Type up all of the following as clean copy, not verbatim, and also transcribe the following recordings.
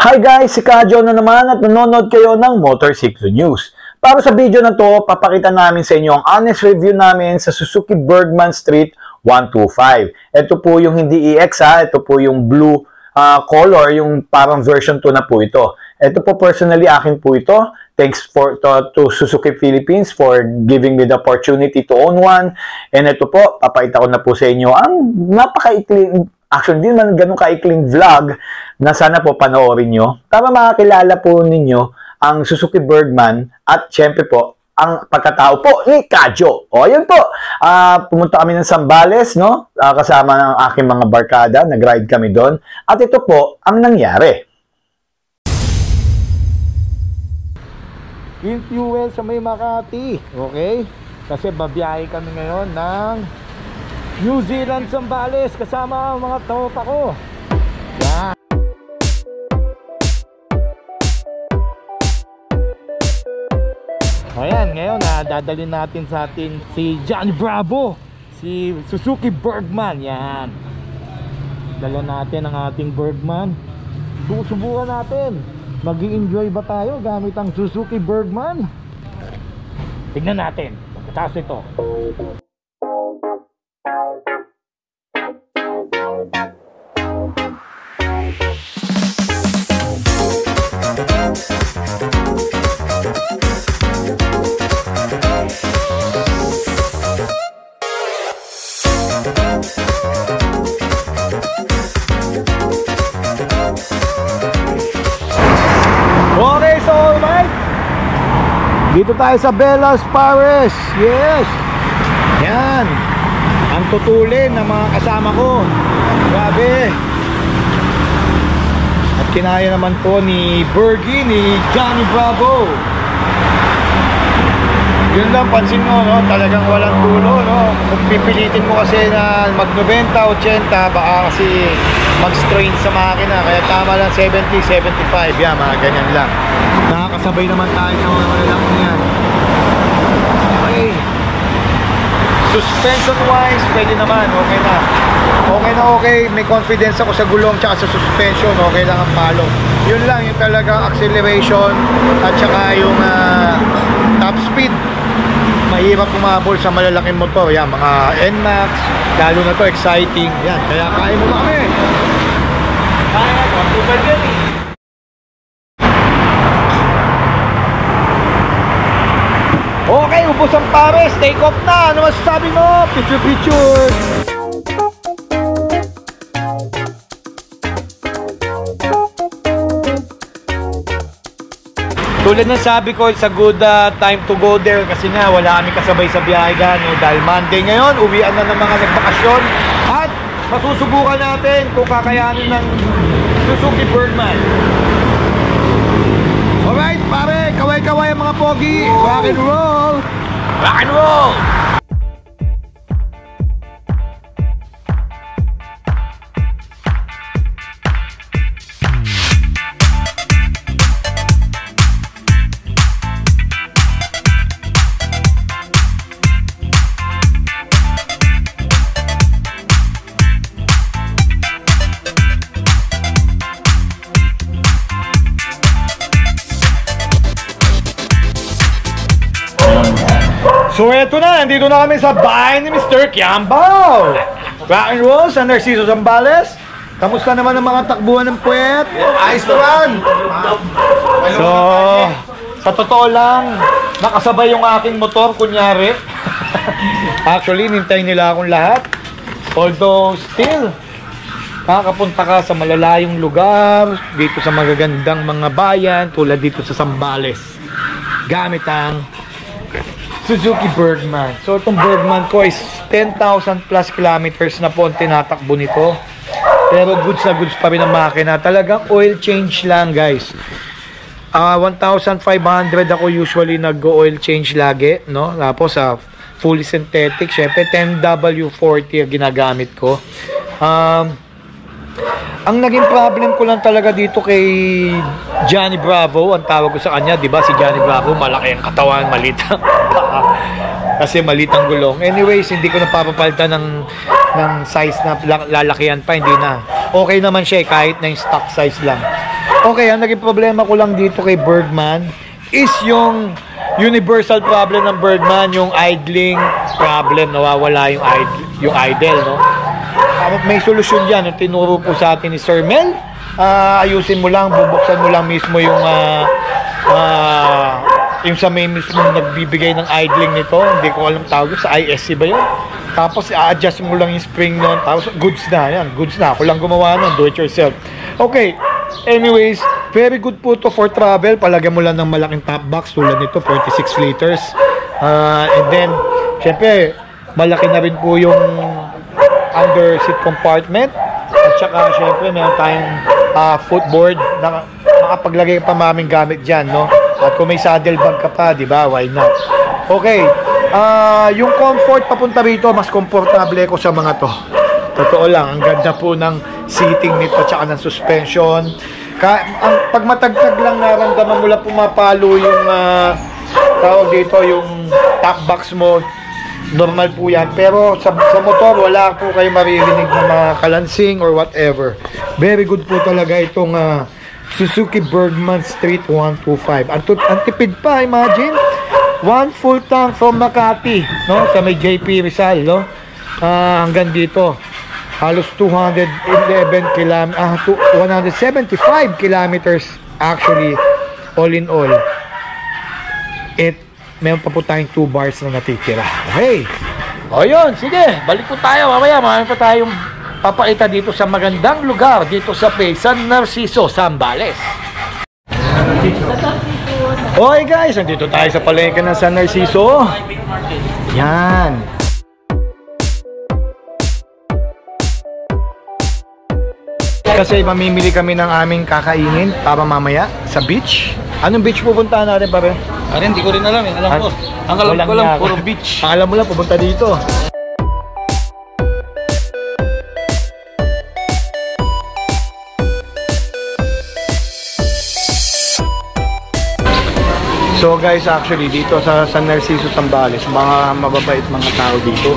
Hi guys, si Kadyo na naman at nanonood kayo ng Motorcycle News. Para sa video na to, papakita namin sa inyo ang honest review namin sa Suzuki Bergman Street 125. Ito po yung hindi EX ito po yung blue color, yung parang version 2 na po ito. Ito po personally akin po ito. Thanks to Suzuki Philippines for giving me the opportunity to own one. And ito po, papakita ko na po sa inyo ang napakaikling, actually, di man ganun kaikling vlog na sana po panoorin nyo para makakilala po ninyo ang Suzuki Bergman at syempre po, ang pagkatao po ni Kadyo. O, yun po. Pumunta kami ng Zambales, no? Kasama ng aking mga barkada. Nag-ride kami doon. At ito po ang nangyari. Yung fuel sa may Makati. Okay? Kasi babiyahe kami ngayon ng New Zealand, Zambales kasama ang mga tropa ko. Yan. Ayan, ngayon dadalhin natin sa atin si Johnny Bravo, si Suzuki Bergman. Yan. Dala natin ang ating Bergman. Susubukan natin. Mag-i-enjoy ba tayo gamit ang Suzuki Bergman? Tignan natin. Pagkatapos ito. Okay, so alright, dito tayo sa Bellas Paris. Yes. Yan ang tutulin ng mga kasama ko. Grabe. At kinaya naman po ni Bergie, ni Johnny Bravo. Yun lang, pansin mo, no? Talagang walang tulo, no? Kung pipilitin mo kasi na mag 90, 80, baka kasi mag-strain sa makina. Kaya tama lang 70, 75. Yan, mga ganyan lang. Nakakasabay naman tayo sa mga malalaki yan. Okay. Suspension wise, pwede naman. Okay na. Okay na okay. May confidence ako sa gulong tsaka sa suspension. Okay lang ang palo. Yun lang, yung talagang acceleration at saka yung top speed. Mahirap kumabol sa malalaking motor. Yan, mga NMAX. Lalo na to, exciting. Yan, kaya kaya mo na kami. Kaya na to, super good. Okay, ubos ang pares. Take off na. Ano masasabi mo? Picture, picture. Tulad ng sabi ko, it's a good time to go there kasi nga wala kami kasabay sa biyahe no? Dahil Monday ngayon, uwian na ng mga nagbakasyon at masusubukan natin kung kakayanin ng Suzuki Bergman. Alright pare, kaway-kaway ang mga pogi. Rock and roll! Rock and roll! So eto na, nandito na kami sa bahay ni Mr. Kiambao. Rock and roll sa Narciso Zambales. Kamusta naman ang mga takbuhan ng puwet? Ayos naman. So, sa totoo lang, nakasabay yung aking motor, kunyari. Actually, nintay nila akong lahat. Although, still, makakapunta ka sa malalayong lugar, dito sa magagandang mga bayan, tulad dito sa Zambales. Gamit ang Suzuki Bergman. So itong Bergman ko is 10,000 plus kilometers na po ang tinatakbo nito. Pero goods na goods pa rin ang makina. Talagang oil change lang guys. 1,500 ako usually nag-oil change lagi, no? Tapos sa fully synthetic, syempre 10W40 ang ginagamit ko. Ang naging problem ko lang talaga dito kay Johnny Bravo, ang tawag ko sa kanya, di ba si Johnny Bravo, malaki ang katawan, malit. Kasi malit ang gulong. Anyways, hindi ko napapapalitan ng size na lalakihan pa, hindi na. Okay naman siya kahit na yung stock size lang. Okay, ang naging problema ko lang dito kay Bergman is yung universal problem ng Bergman, yung idling problem, nawawala yung idle, no? May solusyon dyan, yung tinuro po sa atin ni Sir Mel. Ayusin mo lang, bubuksan mo lang mismo yung sa may mismo nagbibigay ng idling nito, hindi ko alam tawag sa ISC ba yun? Tapos i-adjust mo lang yung spring nun, tapos goods na, yan, goods na. Ako lang gumawa nun, do it yourself. Okay, anyways, very good po to for travel. Palagyan mo lang ng malaking top box tulad nito, 46 liters. And then, syempre, malaki na rin po yung under seat compartment. At saka, syempre, meron tayong footboard na makapaglagay pa maming gamit dyan, no? At kung may saddle bag ka pa, di ba? Why not? Okay, yung comfort papunta rito, mas komportable ko sa mga to. Totoo lang, ang ganda po ng seating nito at saka ng suspension. Pag matagtag lang naramdaman mo lang pumapalo yung tawag dito, yung top box mo, normal po yan. Pero sa motor, wala po kayo maririnig na mga kalansing or whatever. Very good po talaga itong Suzuki Bergman Street 125. Ang tipid pa, imagine. One full tank from Makati, no? Sa may JP Rizal, no? Hanggang dito. Halos 175 kilometers actually, all in all. Meron pa po tayong 2 bars na natitira. Okay. O yun, sige. Balik po tayo. Mamaya, marami pa tayong papakita dito sa magandang lugar dito sa San Narciso, Zambales. Okay guys, nandito tayo sa palengke ng San Narciso. Yan. Kasi mamimili kami ng aming kakainin para mamaya sa beach. Anong beach pupuntahan natin, pare? Hindi ko rin alam eh. Alam ko. Ang alam ko lang, puro beach. Ang alam mo lang, pupunta dito. So guys, actually dito sa San Narciso, Zambales, mga mababait mga tao dito.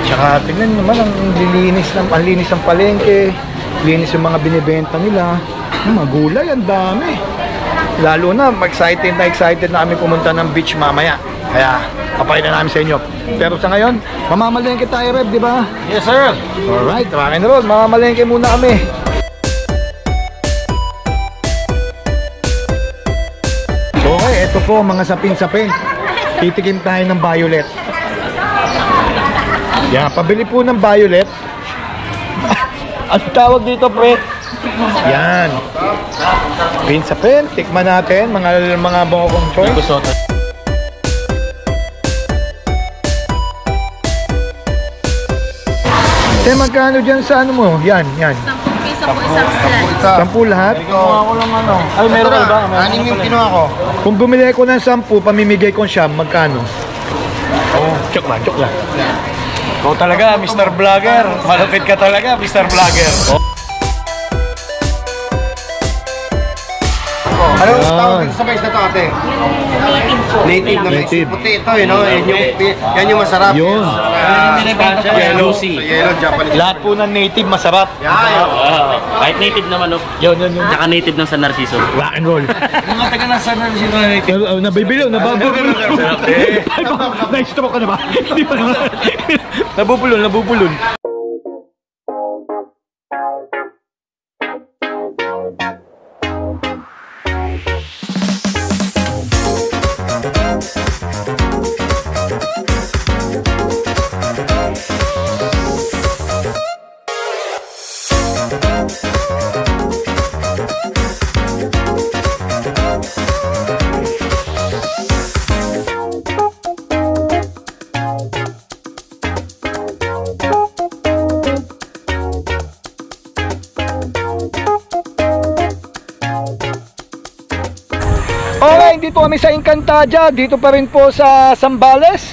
Tsaka tingnan naman ang linis ng palengke, linis yung mga binibenta nila. Mga gulay, ang dami. Lalo na, excited na kami pumunta ng beach mamaya. Kaya, papakita namin sa inyo. Pero sa ngayon, mamamalengke tayo, Rev, di ba? Yes, sir. Alright, rock and roll. Mamamalengke muna kami. Okay, ito po mga sapin-sapin. Titikim tayo ng violet. Yan, pabili po ng violet. Ang tawag dito, pre? Yan. Sapin-sapin. Tikman natin, mga bongkong choice. Gusto. Magkano dyan sa ano mo? Yan. 10 piso po isang slice. 10 lahat? Kinuha ko lang ano. Ay, meron ka ba? Anim yung kinuha ko. Kung bumili ko ng 10, pamimigay ko siya, magkano? Joke lang. Ikaw talaga, Mr. Vlogger. Malupit ka talaga, Mr. Vlogger. Anong tawag dito sa mais na to, ate? Native na mais. Native. Puti ito, no? Yan yung masarap. Yun. Yellow Sea. Yellow Japanese. Lahat po ng native masarap. Yan. Kahit native naman, no? Yun. Tsaka native ng San Narciso. Rock and roll. Mga taga ng San Narciso na native. Nabibilo. Na-stroke ka na ba? Hindi pa naman. Nabubulon. Okay, dito kami sa Encantadia, dito pa rin po sa Zambales.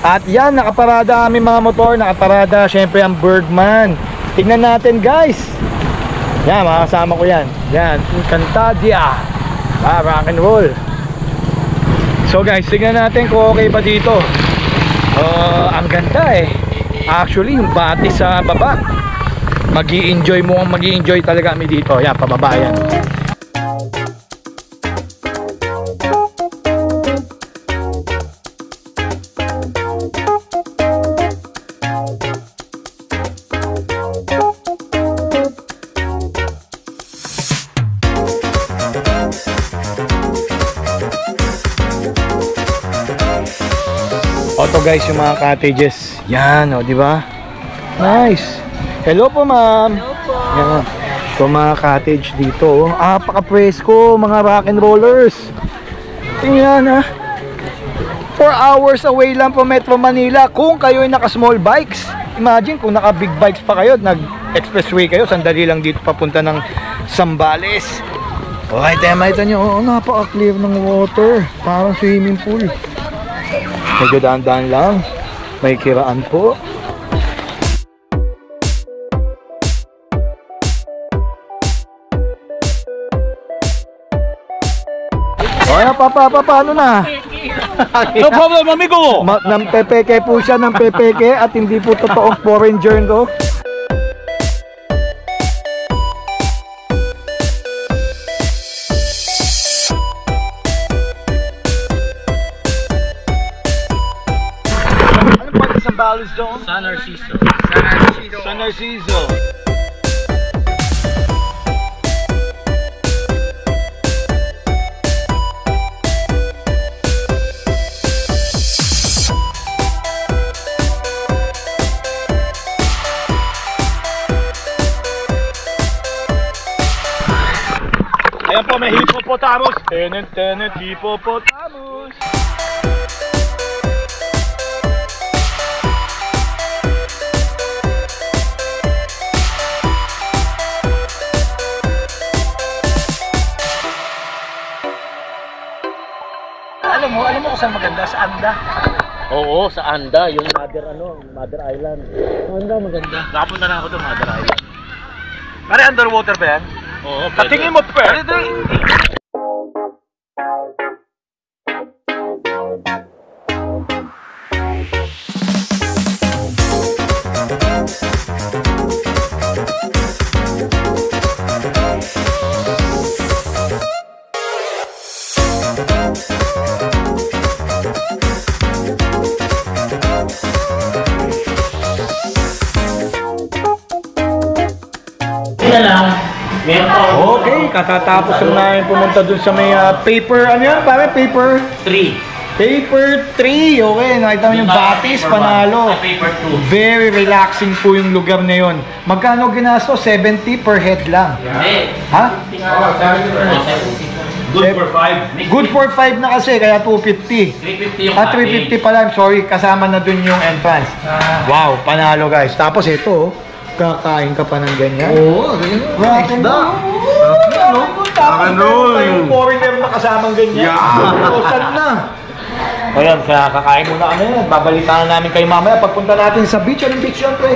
At yan, nakaparada kami mga motor, nakaparada syempre ang Bergman. Tingnan natin guys. Yan, makakasama ko yan. Yan, Encantadia. Rock and roll. So guys, tingnan natin kung okay ba dito. Ang ganda eh. Actually, yung bati sa baba. Mag-i-enjoy talaga kami dito. Yan, pababa yan. Ito guys, yung mga cottages. Yan, o, di ba? Nice. Hello po, ma'am. Hello po. Yan. So, mga cottage dito. Paka-presko, mga rock and rollers. Tingnan, ha. 4 hours away lang po Metro Manila kung kayo ay naka-small bikes. Imagine kung naka-big bikes pa kayo, nag-expressway kayo, sandali lang dito papunta ng Zambales. Okay, tema ito nyo. Napaka-clear ng water. Parang swimming pool. Medyo daan-daan lang. May kiraan po. Ay, paano na? No problem, amigo! Nang pepeke po siya ng pepeke at hindi po totoong foreigner to. Ano pa rin sa Zambales doon? San Narciso. San Narciso. Ayan po, may hippopotamus. Tenet, hippopotamus. Alam mo kung saan maganda? Sa Anda. Oo, sa Anda, yung Mother Island. Anda maganda. Nakapunta na ako doon, Mother Island. Pare, underwater ba yan? Oo, Katingin mo, pe! Okay, katatapos na namin pumunta dun sa may paper, ano yan? Parang paper 3. Paper 3, okay, nakita mo yung Batis, panalo. Paper 2. Very relaxing po yung lugar na yun. Magkano ginasto? 70 per head lang. Hindi. Ha? Good for 5. Good for 5 na kasi, kaya 250. 350 yung 350 pala, I'm sorry, kasama na dun yung entrance. Wow, panalo guys. Tapos ito, kakain ka pa ng ganyan. Oo, ganyan. Rock and roll. Rock and roll. Yung foreigner na kasamang ganyan. Yeah. Saan na? Ayan, kaya kakain muna kami. Babalitaan namin kayo mamaya pagpunta natin sa beach. Anong beach yun, pre?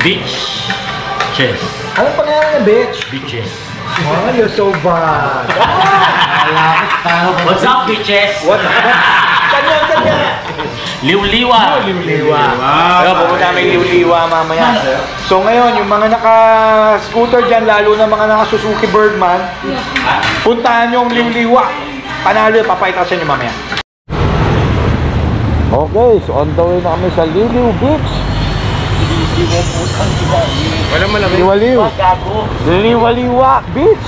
Beach. Chess. Anong pangalan ng beach? Beaches. Oh, you're so bad. What's up, bitches? What? Kanya. Liw-liwa. Liw-liwa. Kaya pupunta namin Liw-liwa mamaya. So ngayon, yung mga naka-scooter dyan, lalo na mga naka-Suzuki Birdman, puntahan yung Liw-liwa. Panalo yung papayta sa inyo mamaya. Okay, so on the way na kami sa Liw-liw Beach. Walang malamig. Liwaliw. Liwaliwa Beach.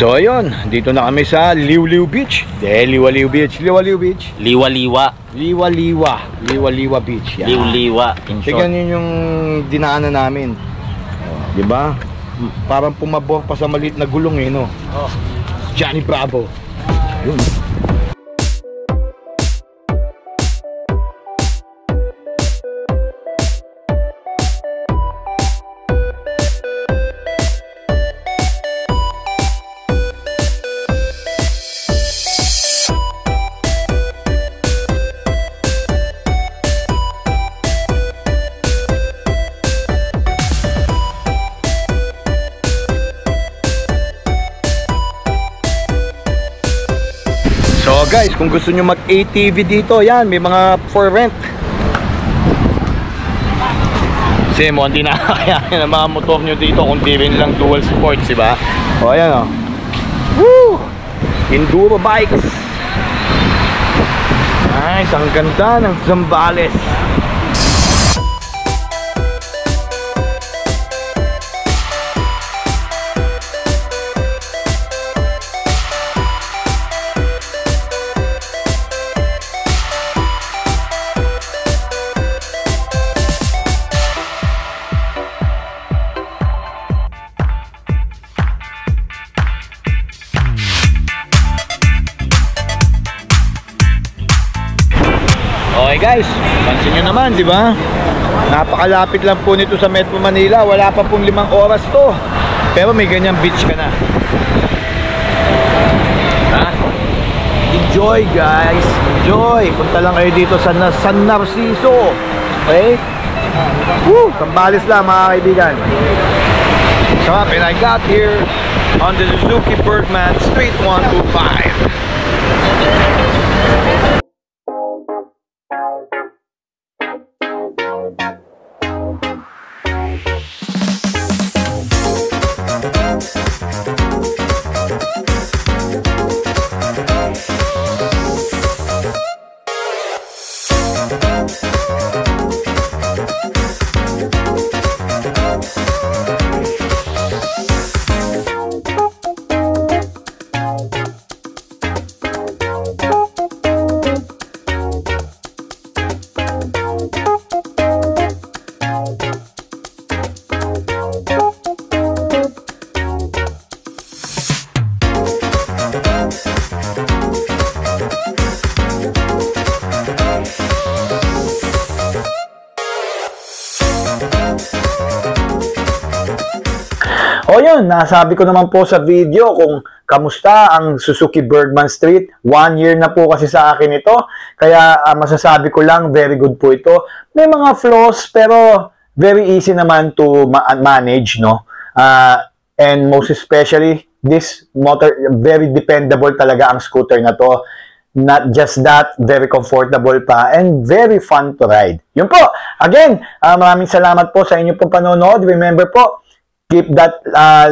So ayun, dito na kami sa Liw-liw Beach. Liwaliw Beach. Liwaliw Beach. Liwa-liwa. Liwaliwa Beach. Yan. Liw-liwa. In short. Tignan yun yung dinaanan namin. Oh, di ba? Parang pumabor pa sa maliit na gulong eh, no? Oh. Johnny Bravo. Yun. So guys, kung gusto nyo mag-ATV dito, yan, may mga for rent. Kasi mo, hindi na kaya ng mga motor nyo dito kung di rin lang dual sports, diba? O, ayan o. Woo! Enduro bikes. Nice, ang ganda ng Zambales. Okay guys, pansin nyo naman, di ba? Napakalapit lang po nito sa Metro Manila. Wala pa pong 5 oras to. Pero may ganyang beach ka na. Ha? Enjoy guys, enjoy. Punta lang kayo dito sa San Narciso. Okay? Woo! Zambales lang mga kaibigan. Sarap, and I got here on the Suzuki Bergman Street 125. O yun, nasabi ko naman po sa video kung kamusta ang Suzuki Bergman Street. 1 year na po kasi sa akin ito. Kaya masasabi ko lang, very good po ito. May mga flaws pero very easy naman to manage, no? And most especially, this motor, very dependable talaga ang scooter na to. Not just that, very comfortable pa and very fun to ride. Yun po. Again, maraming salamat po sa inyo pong panonood. Remember po, keep that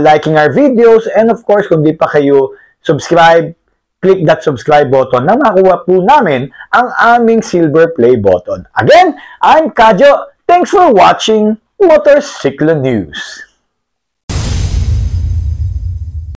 liking our videos, and of course, kung di pa kayo subscribe, click that subscribe button na makuha po namin ang aming silver play button. Again, I'm Kadyo. Thanks for watching Motorsiklo News.